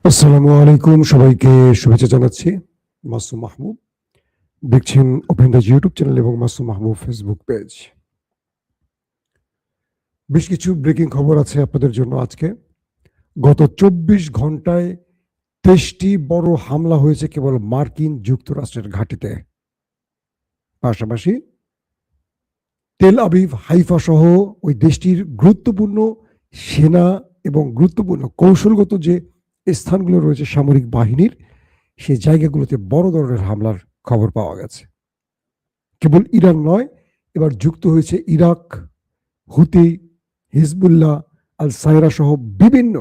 আসসালামু আলাইকুম, সবাইকে শুভেচ্ছা জানাচ্ছি। মাসুম মাহবুব দেখছেন ওপেন দ্য ইউটিউব চ্যানেল এবং মাসুম মাহবুব ফেসবুক পেজ। বেশ কিছু ব্রেকিং খবর আছে আপনাদের জন্য আজকে। গত ২৪ ঘন্টায় ২৩টি বড় হামলা হয়েছে কেবল মার্কিন যুক্তরাষ্ট্রের ঘাঁটিতে। পাশাপাশি তেল আবিব, হাইফা সহ ওই দেশটির গুরুত্বপূর্ণ সেনা এবং গুরুত্বপূর্ণ কৌশলগত যে স্থানগুলো রয়েছে সামরিক বাহিনীর, সেই জায়গাগুলোতে বড় ধরনের হামলার খবর পাওয়া গেছে। কেবল ইরান নয়, এবার যুক্ত হয়েছে ইরাক, হুতি, হিজবুল্লাহ, আল সাইরা সহ বিভিন্ন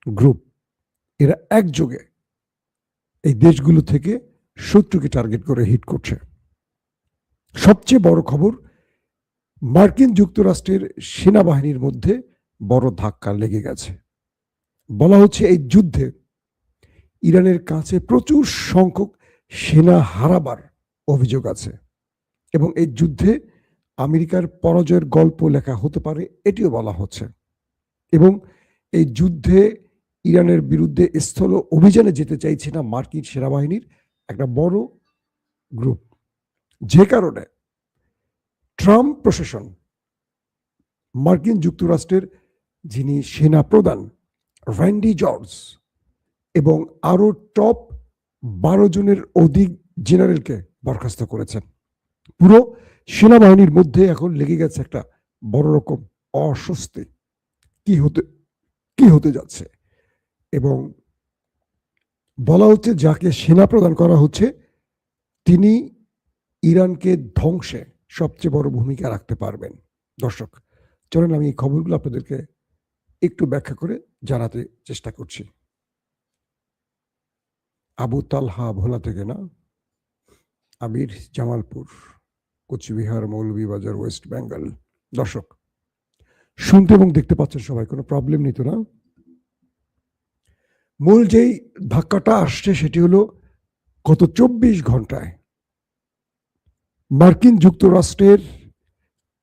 গ্রুপ। এরা একযোগে এই দেশগুলো থেকে শত্রুকে টার্গেট করে হিট করছে। সবচেয়ে বড় খবর, মার্কিন যুক্তরাষ্ট্রের সেনাবাহিনীর মধ্যে বড় ধাক্কা লেগে গেছে। বলা হচ্ছে এই যুদ্ধে ইরানের কাছে প্রচুর সংখ্যক সেনা হারাবার অভিযোগ আছে এবং এই যুদ্ধে আমেরিকার পরাজয়ের গল্প লেখা হতে পারে, এটিও বলা হচ্ছে। এবং এই যুদ্ধে ইরানের বিরুদ্ধে স্থল অভিযানে যেতে চাইছে না মার্কিন সেনাবাহিনীর একটা বড় গ্রুপ, যে কারণে ট্রাম্প প্রশাসন মার্কিন যুক্তরাষ্ট্রের যিনি সেনা প্রধান র্যান্ডি জর্জ এবং আরো টপ 12 জনের অধিক জেনারেলকে বরখাস্ত করেছেন। পুরো সেনাবাহিনীর মধ্যে এখন লেগে গেছে একটা বড় রকম অস্বস্তি, কি হতে যাচ্ছে। এবং বলা হচ্ছে যাকে সেনা প্রদান করা হচ্ছে তিনি ইরানকে ধ্বংসে সবচেয়ে বড় ভূমিকা রাখতে পারবেন। দর্শক, চলেন আমি এই খবরগুলো আপনাদেরকে একটু ব্যাখ্যা করে জানাতে চেষ্টা করছি। আবু তালহা ভোলা থেকে না, আমির জামালপুর, কোচবিহার, মৌলভীবাজার, ওয়েস্ট বেঙ্গল। দর্শক, শুনতে এবং দেখতে পাচ্ছেন সবাই, কোনো প্রবলেম নেই তো না? মূল যেই ধাক্কাটা আসছে সেটি হলো গত 24 ঘন্টায় মার্কিন যুক্তরাষ্ট্রের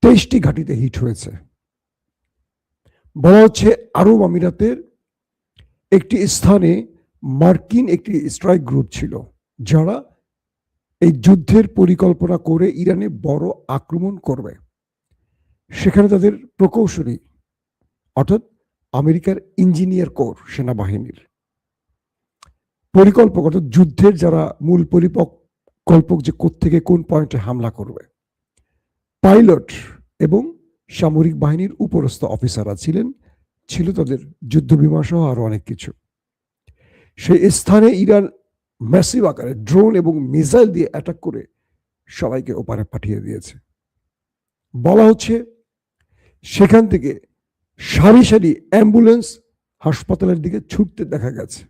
23টি ঘাঁটিতে হিট হয়েছে। বলা হচ্ছে আরব আমিরাতের একটি স্থানে মার্কিন একটি স্ট্রাইক গ্রুপ ছিল, যারা এই যুদ্ধের পরিকল্পনা করে ইরানে বড় আক্রমণ করবে। সেখানে তাদের প্রকৌশলী, অর্থাৎ আমেরিকার ইঞ্জিনিয়ার কোর সেনাবাহিনীর পরিকল্পক, অর্থাৎ যুদ্ধের যারা মূল পরিকল্পক, যে কোত্থেকে কোন পয়েন্টে হামলা করবে, পাইলট এবং সামরিক বাহিনীর উপরস্থ অফিসাররা ছিল তাদের যুদ্ধ বিমান সহ আরো অনেক কিছু। সেই স্থানে ইরান ম্যাসিভ আকারে ড্রোন এবং মিসাইল দিয়ে অ্যাটাক করে সবাইকে ওপারে পাঠিয়ে দিয়েছে। বলা হচ্ছে সেখান থেকে সারি সারি অ্যাম্বুলেন্স হাসপাতালের দিকে ছুটতে দেখা গেছে।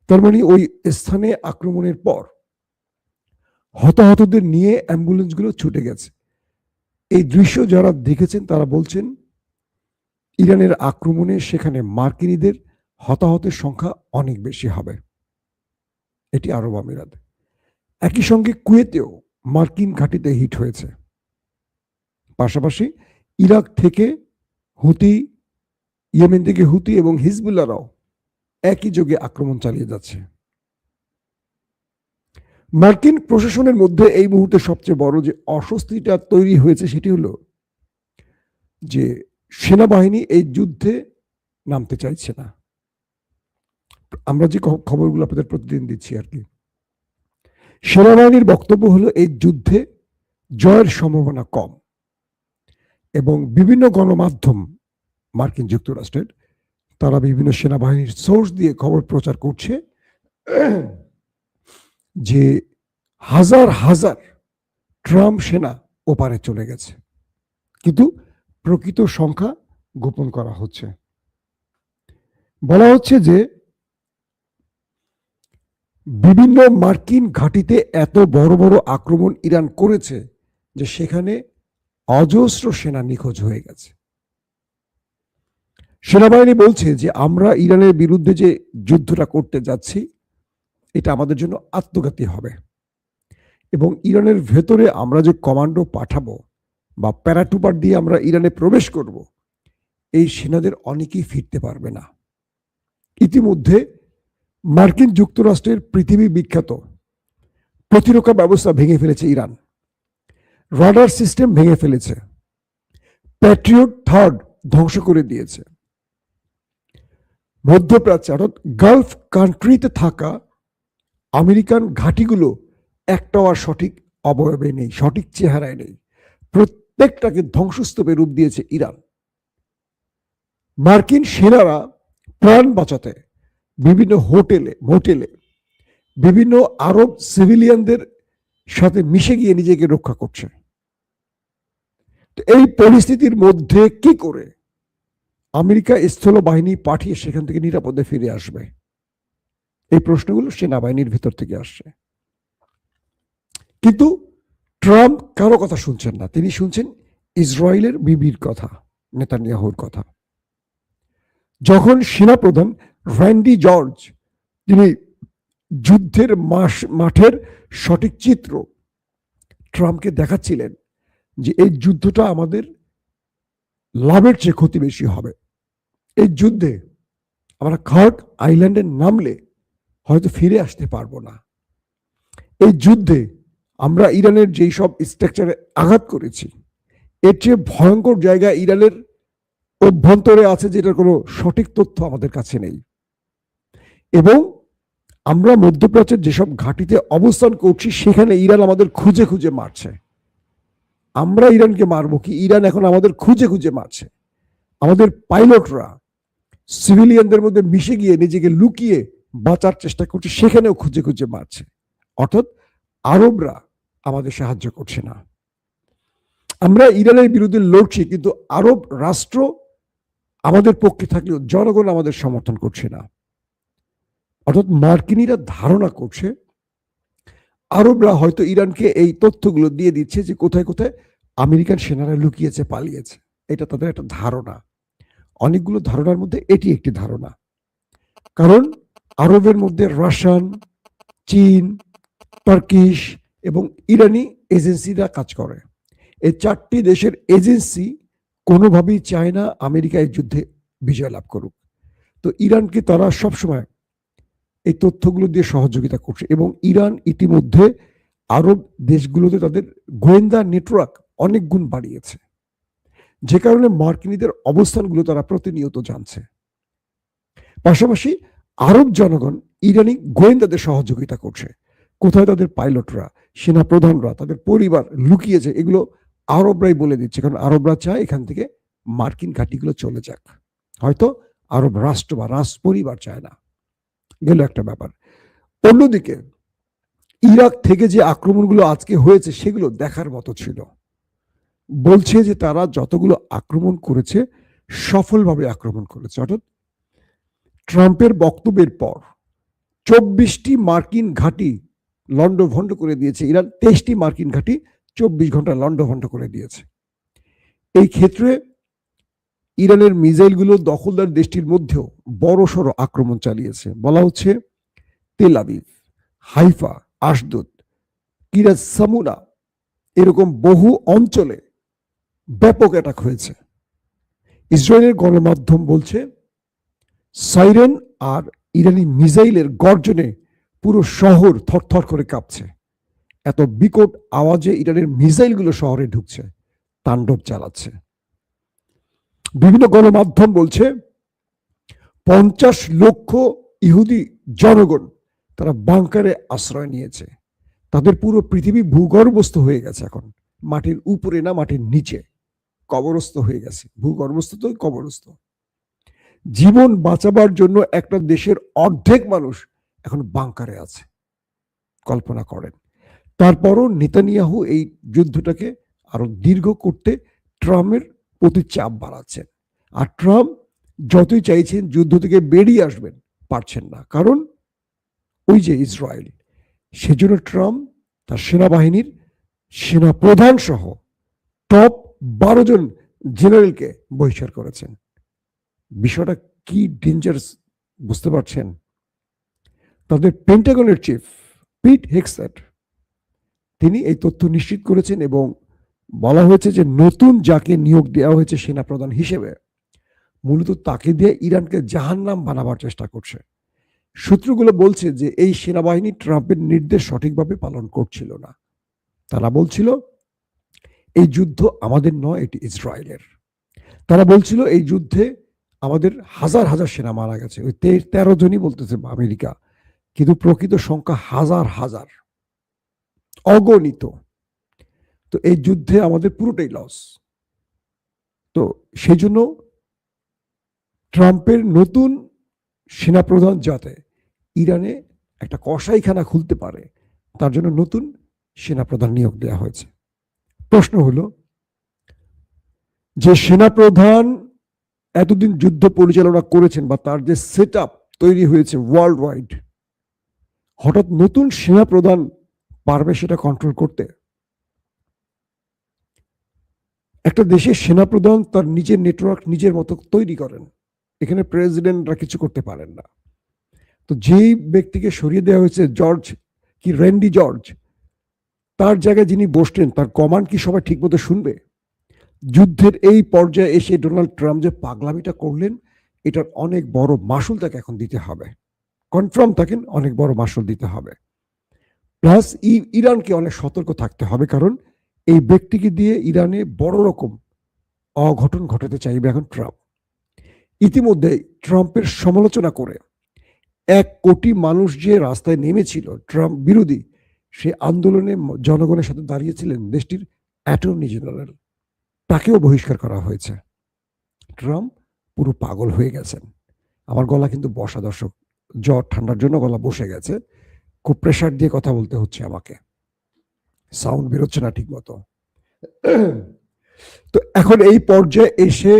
তার মানে ওই স্থানে আক্রমণের পর হতাহতদের নিয়ে অ্যাম্বুলেন্সগুলো ছুটে গেছে। এই দৃশ্য যারা দেখেছেন তারা বলছেন ইরানের আক্রমণে সেখানে মার্কিনীদের হতাহতের সংখ্যা অনেক বেশি হবে। এটি আরব আমিরাত। একই সঙ্গে কুয়েতেও মার্কিন ঘাঁটিতে হিট হয়েছে। পাশাপাশি ইরাক থেকে হুতি, ইয়েমেন থেকে হুতি এবং হিজবুল্লাহরাও একই যোগে আক্রমণ চালিয়ে যাচ্ছে। মার্কিন প্রশাসনের মধ্যে এই মুহূর্তে সবচেয়ে বড় যে অস্বস্তিটা তৈরি হয়েছে সেটি হলো যে সেনাবাহিনী এই যুদ্ধে নামতে চাইছে না। আমরা যে খবরগুলো আপনাদের প্রতিদিন দিচ্ছি আর কি, সেনাবাহিনীর বক্তব্য হলো এই যুদ্ধে জয়ের সম্ভাবনা কম। এবং বিভিন্ন গণমাধ্যম মার্কিন যুক্তরাষ্ট্রের, তারা বিভিন্ন সেনাবাহিনীর সোর্স দিয়ে খবর প্রচার করছে যে হাজার হাজার ট্রাম্প সেনা ওপারে চলে গেছে, কিন্তু প্রকৃত সংখ্যা গোপন করা হচ্ছে। বলা হচ্ছে যে বিভিন্ন মার্কিন ঘাঁটিতে এত বড় বড় আক্রমণ ইরান করেছে যে সেখানে অজস্র সেনা নিখোঁজ হয়ে গেছে। সেনাবাহিনী বলছে যে আমরা ইরানের বিরুদ্ধে যে যুদ্ধটা করতে যাচ্ছি এটা আমাদের জন্য আত্মঘাতী হবে এবং ইরানের ভেতরে আমরা যে কমান্ডো পাঠাবো বা প্যারাটুপার দিয়ে আমরা ইরানে প্রবেশ করব, এই সেনাদের অনেকেই ফিরতে পারবে না। ইতিমধ্যে মার্কিন যুক্তরাষ্ট্রের পৃথিবী বিখ্যাত প্রতিরক্ষা ব্যবস্থা ভেঙে ফেলেছে ইরান, রাডার সিস্টেম ভেঙে ফেলেছে, প্যাট্রিয়ট থার্ড ধ্বংস করে দিয়েছে। মধ্যপ্রাচ্যে অর্থাৎ গালফ কান্ট্রিতে থাকা আমেরিকান ঘাঁটিগুলো একটাও আর সঠিক অবয়বে নেই, সঠিক চেহারায় নেই, প্রত্যেকটাকে ধ্বংসস্তূপে রূপ দিয়েছে ইরান। মার্কিন সেনারা প্রাণ বাঁচাতে বিভিন্ন হোটেলে মোটেলে বিভিন্ন আরব সিভিলিয়ানদের সাথে মিশে গিয়ে নিজেকে রক্ষা করছে। এই পরিস্থিতির মধ্যে কি করে আমেরিকা স্থল বাহিনী পাঠিয়ে সেখান থেকে নিরাপদে ফিরে আসবে? এই প্রশ্নগুলো সেনাবাহিনীর ভিতর থেকে আসছে। কিন্তু ট্রাম্প কারো কথা শুনছেন না, তিনি শুনছেন ইসরায়েলের বিবির কথা, নেতানিয়াহুর কথা। যখন সেনাপ্রধান র্যান্ডি জর্জ তিনি যুদ্ধের মাঠের সঠিক চিত্র ট্রাম্পকে দেখাচ্ছিলেন যে এই যুদ্ধটা আমাদের লাভের চেয়ে ক্ষতি বেশি হবে, এই যুদ্ধে আমরা কার্ক আইল্যান্ডে নামলে হয়তো ফিরে আসতে পারবো না, এই যুদ্ধে আমরা ইরানের যেই সব স্ট্রাকচারে আঘাত করেছি এর চেয়ে ভয়ঙ্কর জায়গা ইরানের অভ্যন্তরে আছে যেটার কোনো সঠিক তথ্য আমাদের কাছে নেই, এবং আমরা মধ্যপ্রাচ্যের যেসব ঘাঁটিতে অবস্থান করছি সেখানে ইরান আমাদের খুঁজে খুঁজে মারছে। আমরা ইরানকে মারবো কি, ইরান এখন আমাদের খুঁজে খুঁজে মারছে। আমাদের পাইলটরা সিভিলিয়ানদের মধ্যে মিশে গিয়ে নিজেকে লুকিয়ে বাঁচার চেষ্টা করছে, সেখানেও খুঁজে খুঁজে মারছে। অর্থাৎ আরবরা আমাদের সাহায্য করছে না। আমরা ইরানের বিরুদ্ধে লড়ছি, কিন্তু আরব রাষ্ট্র আমাদের পক্ষে থাকলেও জনগণ আমাদের সমর্থন করছে না। অর্থাৎ মার্কিনীরা ধারণা করছে আরবরা হয়তো ইরানকে এই তথ্যগুলো দিয়ে দিচ্ছে যে কোথায় কোথায় আমেরিকান সেনারা লুকিয়েছে, পালিয়েছে। এটা তাদের একটা ধারণা। অনেকগুলো ধারণার মধ্যে এটি একটি ধারণা। কারণ আরবের মধ্যে রাশিয়ান, চীন, টার্কিশ এবং ইরানি এজেন্সিরা কাজ করে। এই চারটি দেশের এজেন্সি কোনোভাবেই চায় না আমেরিকা এই যুদ্ধে বিজয় লাভ করুক। তো ইরানকে তারা সবসময় এই তথ্যগুলো দিয়ে সহযোগিতা করছে, এবং ইরান ইতিমধ্যে আরব দেশগুলোতে তাদের গোয়েন্দা নেটওয়ার্ক অনেক গুণ বাড়িয়েছে, যে কারণে মার্কিনীদের অবস্থানগুলো তারা প্রতিনিয়ত জানছে। পাশাপাশি আরব জনগণ ইরানি গোয়েন্দাদের সহযোগিতা করছে। কোথায় তাদের পাইলটরা, সেনা প্রধানরা, তাদের পরিবার লুকিয়েছে, এগুলো আরবরাই বলে দিচ্ছে। কারণ আরবরা চায় এখান থেকে মার্কিন ঘাঁটিগুলো চলে যাক, হয়তো আরব রাষ্ট্র বা রাজ পরিবার চায় না। গেল একটা ব্যাপার। অন্যদিকে ইরাক থেকে যে আক্রমণগুলো আজকে হয়েছে সেগুলো দেখার মতো ছিল। বলছে যে তারা যতগুলো আক্রমণ করেছে সফলভাবে আক্রমণ করেছে। অর্থাৎ ট্রাম্পের বক্তব্যের পর 24টি মার্কিন ঘাঁটি লন্ডভন্ড করে দিয়েছে ইরান, 23টি মার্কিন ঘাঁটি 24 ঘন্টা লন্ডভন্ড করে দিয়েছে। এই ক্ষেত্রে ইরানের মিসাইলগুলো দখলদার দেশটির মধ্যেও বড় সড় আক্রমণ চালিয়েছে। বলা হচ্ছে তেল আবিব, হাইফা, আশদোদ, কিরাত সামুনা এরকম বহু অঞ্চলে ব্যাপক অ্যাটাক হয়েছে। ইসরায়েলের গণমাধ্যম বলছে সাইরেন আর ইরানি মিসাইলের গর্জনে পুরো শহর থরথর করে কাঁপছে। এত বিকট আওয়াজে ইরানের মিসাইলগুলো শহরে ঢুকছে, তাণ্ডব চালাচ্ছে। বিভিন্ন গণমাধ্যম বলছে 50 লক্ষ ইহুদি জনগণ তারা বাংকারে আশ্রয় নিয়েছে। তাদের পুরো পৃথিবী ভূগর্ভস্থ হয়ে গেছে, এখন মাটির উপরে না মাটির নিচে, কবরস্থ হয়ে গেছে। ভূগর্ভস্থ তো কবরস্থ। জীবন বাঁচাবার জন্য একটা দেশের অর্ধেক মানুষ এখন বাংকারে আছে, কল্পনা করেন। তারপরও নেতানিয়াহু এই যুদ্ধটাকে আরো দীর্ঘ করতে ট্রাম্পের প্রতি চাপ বাড়াচ্ছেন। আর ট্রাম্প যতই চাইছেন যুদ্ধ থেকে বেরিয়ে আসবেন, পারছেন না। কারণ ওই যে ইসরায়েল, সেজন্য ট্রাম্প তার সেনাবাহিনীর সেনা প্রধান সহ টপ 12 জন জেনারেলকে বহিষ্কার করেছেন। বিষয়টা কি ডেঞ্জারাস বুঝতে পারছেন? তাদের পেন্টাগনের চিফ পিট হেগসেট তিনি এই তথ্য নিশ্চিত করেছেন, এবং বলা হয়েছে যে নতুন যাকে নিয়োগ দেওয়া হয়েছে সেনাপ্রধান হিসেবে, মূলত তাকে দিয়ে ইরানকে জাহান্নাম বানাবার চেষ্টা করছে। সূত্রগুলো বলছে যে এই সেনাবাহিনী ট্রাম্পের নির্দেশ সঠিকভাবে পালন করছিল না। তারা বলছিল এই যুদ্ধ আমাদের নয়, এটি ইসরায়েলের। তারা বলছিল এই যুদ্ধে আমাদের হাজার হাজার সেনা মারা গেছে, ওই 13 জনই বলতেছে আমেরিকা, কিন্তু প্রকৃত সংখ্যা হাজার হাজার, অগণিত। তো এই যুদ্ধে আমাদের পুরোটাই লস। তো সেই জন্য ট্রাম্পের নতুন সেনাপ্রধান যাতে ইরানে একটা কসাইখানা খুলতে পারে, তার জন্য নতুন সেনাপ্রধান নিয়োগ দেওয়া হয়েছে। প্রশ্ন হলো যে সেনাপ্রধান এতদিন যুদ্ধ পরিচালনা করেছেন বা তার যে সেট আপ তৈরি হয়েছে ওয়ার্ল্ড ওয়াইড, হঠাৎ নতুন সেনাপ্রধান পারবে সেটা কন্ট্রোল করতে? একটা দেশের সেনাপ্রধান তার নিজের নেটওয়ার্ক নিজের মতো তৈরি করেন, এখানে প্রেসিডেন্টরা কিছু করতে পারেন না। তো যেই ব্যক্তিকে সরিয়ে দেওয়া হয়েছে র্যান্ডি জর্জ, তার জায়গায় যিনি বসতেন তার কমান্ড কি সবাই ঠিকমতো শুনবে? যুদ্ধের এই পর্যায়ে এসে ডোনাল্ড ট্রাম্প যে পাগলামিটা করলেন, এটার অনেক বড় মাসুল তাকে এখন দিতে হবে। কনফার্ম থাকেন, অনেক বড় মাসুল দিতে হবে। প্লাস ইরানকে অনেক সতর্ক থাকতে হবে, কারণ এই ব্যক্তিকে দিয়ে ইরানে বড় রকম অঘটন ঘটাতে চাইবে এখন ট্রাম্প। ইতিমধ্যে ট্রাম্পের সমালোচনা করে 1 কোটি মানুষ যে রাস্তায় নেমেছিল ট্রাম্প বিরোধী, সে আন্দোলনে জনগণের সাথে দাঁড়িয়েছিলেন দেশটির অ্যাটর্নি জেনারেল, তাকেও বহিষ্কার করা হয়েছে। ট্রাম্প পুরো পাগল হয়ে গেছেন। আমার গলা কিন্তু বসা, দর্শক, জ্বর ঠান্ডার জন্য গলা বসে গেছে, খুব প্রেশার দিয়ে কথা বলতে হচ্ছে আমাকে, সাউন্ড বেরোচ্ছে না ঠিক মতো। তো এখন এই পর্যায়ে এসে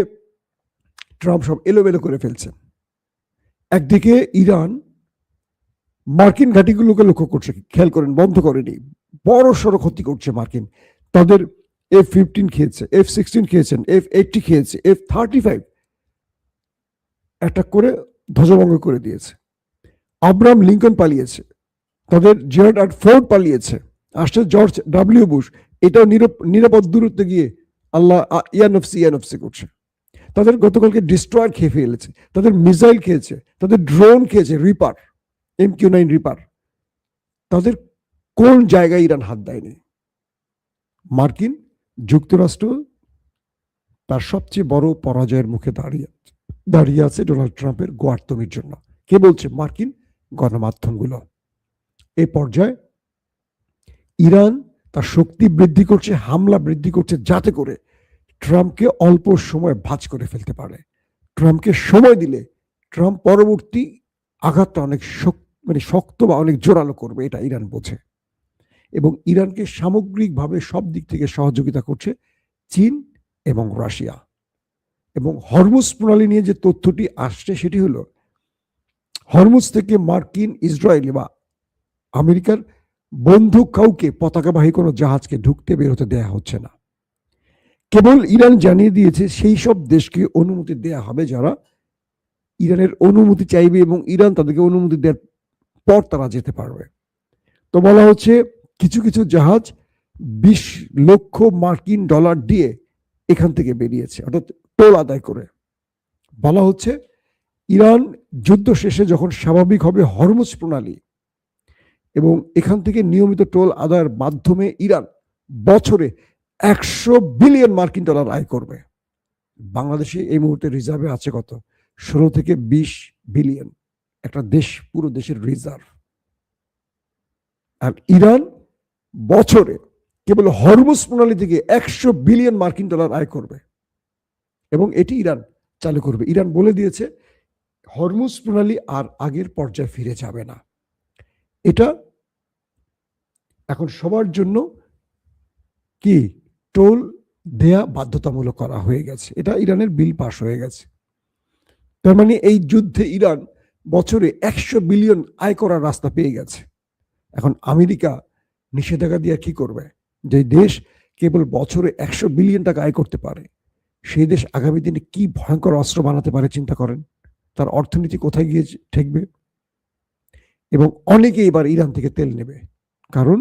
ট্রাম্প সব এলোমেলো করে ফেলছেন। একদিকে ইরান মার্কিন ঘাঁটিগুলোকে লক্ষ্য করছে, খেয়াল করেন, বন্ধ করেনি, বড় সড়ো ক্ষতি করছে মার্কিন। তাদের F-15 খেয়েছে, F-16 খেয়েছেন, F-80 খেয়েছে, F-35 অ্যাটাক করে ধ্বজভঙ্গ করে দিয়েছে। আব্রাহাম লিঙ্কন পালিয়েছে, তাদের জেরার্ড ফোর্ড পালিয়েছে, আসছে জর্জ ডব্লিউ বুশ, এটাও নিরাপদ দূরত্বে গিয়ে আল্লাহ ইয়ানফসি করছে। তাদের গতকালকে ডিস্ট্রয়ার খেয়ে ফেলেছে, তাদের মিসাইল খেয়েছে, তাদের ড্রোন খেয়েছে, রিপার, MQ-9 রিপার। তাদের কোন জায়গায় ইরান হাত দেয়নি? মার্কিন যুক্তরাষ্ট্র তার সবচেয়ে বড় পরাজয়ের মুখে দাঁড়িয়ে আছে ডোনাল্ড ট্রাম্পের গোয়ার্তমির জন্য। কে বলছে? মার্কিন গণমাধ্যমগুলো। এই পর্যায়ে ইরান তার শক্তি বৃদ্ধি করছে, হামলা বৃদ্ধি করছে, যাতে করে ট্রাম্পকে অল্প সময় ভাঁজ করে ফেলতে পারে। ট্রাম্পকে সময় দিলে ট্রাম্প পরবর্তী আঘাতটা অনেক শক্ত বা অনেক জোরালো করবে, এটা ইরান বোঝে। এবং ইরানকে সামগ্রিকভাবে সব দিক থেকে সহযোগিতা করছে চীন এবং রাশিয়া। এবং হরমুজ প্রণালী নিয়ে যে তথ্যটি আসছে সেটি হলো, হরমুজ থেকে মার্কিন, ইসরায়েলি বা আমেরিকার বন্ধু কাউকে পতাকাবাহী কোনো জাহাজকে ঢুকতে বেরোতে দেয়া হচ্ছে না। কেবল ইরান জানিয়ে দিয়েছে সেই সব দেশকে অনুমতি দেয়া হবে যারা ইরানের অনুমতি চাইবে, এবং ইরান তাদেরকে অনুমতি দেওয়ার পর তারা যেতে পারবে। তো বলা হচ্ছে কিছু কিছু জাহাজ 20 লক্ষ মার্কিন ডলার দিয়ে এখান থেকে বেরিয়েছে, অর্থাৎ টোল আদায় করে। বলা হচ্ছে ইরান যুদ্ধ শেষে যখন স্বাভাবিক হবে হরমুজ প্রণালী এবং এখান থেকে নিয়মিত টোল আদায়ের মাধ্যমে ইরান বছরে 100 বিলিয়ন মার্কিন ডলার আয় করবে। বাংলাদেশে এই মুহূর্তে রিজার্ভে আছে কত? 16 থেকে 20 বিলিয়ন, একটা দেশ, পুরো দেশের রিজার্ভ। আর ইরান বছরে কেবল হরমুজ প্রণালী থেকে 100 বিলিয়ন মার্কিন ডলার আয় করবে, এবং এটি ইরান চালু করবে। ইরান বলে দিয়েছে হরমুজ প্রণালী আর আগের পর্যায়ে ফিরে যাবে না। এটা এখন সবার জন্য কি টোল দেয়া বাধ্যতামূলক করা হয়ে গেছে, এটা ইরানের বিল পাস হয়ে গেছে। তার মানে এই যুদ্ধে ইরান বছরে 100 বিলিয়ন আয় করার রাস্তা পেয়ে গেছে। এখন আমেরিকা নিষেধাজ্ঞা দিয়ে কি করবে? যে দেশ কেবল বছরে 100 বিলিয়ন টাকা আয় করতে পারে, সেই দেশ আগামী দিনে কি ভয়ঙ্কর অস্ত্র বানাতে পারে চিন্তা করেন। তার অর্থনীতি কোথায় গিয়ে ঠেকবে? এবং অনেকে এবার ইরান থেকে তেল নেবে, কারণ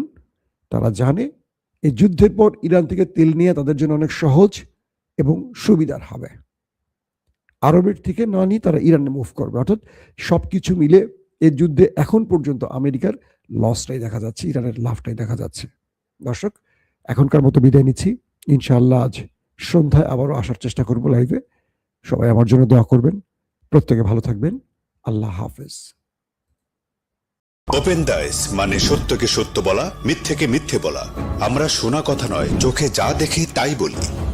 তারা জানে এই যুদ্ধের পর ইরান থেকে তেল নিয়ে তাদের জন্য অনেক সহজ এবং সুবিধার হবে। আরবের থেকে না নিয়ে তারা ইরানে মুভ করবে, অর্থাৎ সবকিছু মিলে এই যুদ্ধে এখন পর্যন্ত আমেরিকার লসটাই দেখা যাচ্ছে, ইরানের লাভটাই দেখা যাচ্ছে। দর্শক, এখনকার মতো বিদায় নিচ্ছি। ইনশাআল্লাহ আজ সন্ধ্যায় আবারও আসার চেষ্টা করব লাইভে। সবাই আমার জন্য দোয়া করবেন। প্রত্যেকে ভালো থাকবেন। আল্লাহ হাফেজ। ওপেন দাইস মানে সত্যকে সত্য বলা, মিথ্যেকে মিথ্যে বলা। আমরা শোনা কথা নয়, চোখে যা দেখি তাই বলি।